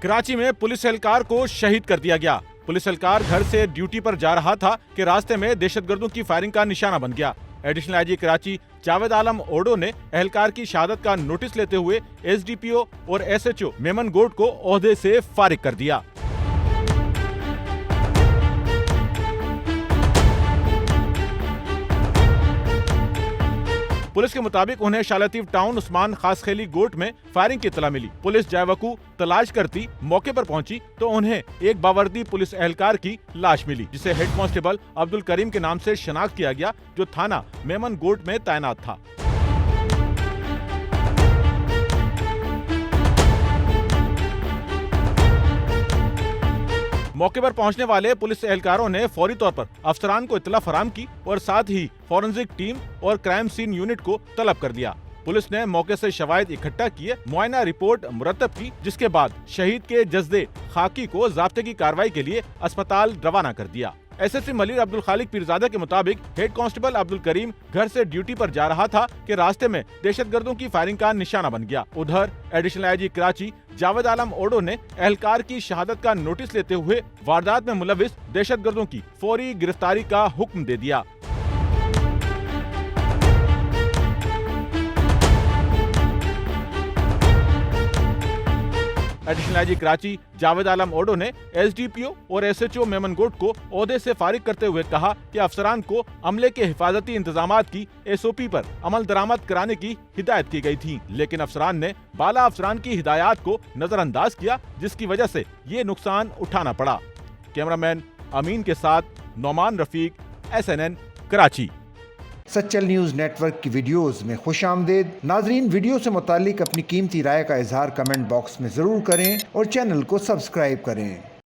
कराची में पुलिस एहलकार को शहीद कर दिया गया। पुलिस एहलकार घर से ड्यूटी पर जा रहा था कि रास्ते में दहशतगर्दों की फायरिंग का निशाना बन गया। एडिशनल आईजी कराची जावेद आलम ओडो ने एहलकार की शहादत का नोटिस लेते हुए एसडीपीओ और एसएचओ मेमन गोड को ओहदे से फारिग कर दिया। पुलिस के मुताबिक उन्हें शालतीफ टाउन उस्मान खासखेली गोट में फायरिंग की इत्तला मिली। पुलिस जायवकू तलाश करती मौके पर पहुंची तो उन्हें एक बावर्दी पुलिस एहलकार की लाश मिली, जिसे हेड कांस्टेबल अब्दुल करीम के नाम से शनाख्त किया गया, जो थाना मेमन गोट में तैनात था। मौके पर पहुंचने वाले पुलिस एहलकारों ने फौरी तौर पर अफसरान को इत्तला फराम की और साथ ही फॉरेंसिक टीम और क्राइम सीन यूनिट को तलब कर दिया। पुलिस ने मौके से शवाहिद इकट्ठा किए, मुआयना रिपोर्ट मुरतब की, जिसके बाद शहीद के जस्दे खाकी को ज़ाब्ते की कार्रवाई के लिए अस्पताल रवाना कर दिया। एसएसपी मलिर अब्दुल खालिक पीरजादा के मुताबिक हेड कांस्टेबल अब्दुल करीम घर से ड्यूटी पर जा रहा था कि रास्ते में दहशतगर्दों की फायरिंग का निशाना बन गया। उधर एडिशनल आईजी कराची जावेद आलम ओडो ने एहलकार की शहादत का नोटिस लेते हुए वारदात में मुलविस दहशतगर्दों की फौरी गिरफ्तारी का हुक्म दे दिया। एडिशनल आईजी कराची जावेद आलम ओडो ने एसडीपीओ और एसएचओ मेमन गोट को ओहदे से फारिग करते हुए कहा कि अफसरान को अमले के हिफाजती इंतजामात की एसओपी पर अमल दरामद कराने की हिदायत की गई थी, लेकिन अफसरान ने बाला अफसरान की हिदायत को नजरअंदाज किया, जिसकी वजह से ये नुकसान उठाना पड़ा। कैमरामैन अमीन के साथ Nauman Rafiq, SNN Karachi. Sachal news network की वीडियोस में खुशामदीद। नाजरीन, वीडियो से मुतालिक अपनी कीमती राय का इजहार कमेंट बॉक्स में ज़रूर करें और चैनल को सब्सक्राइब करें।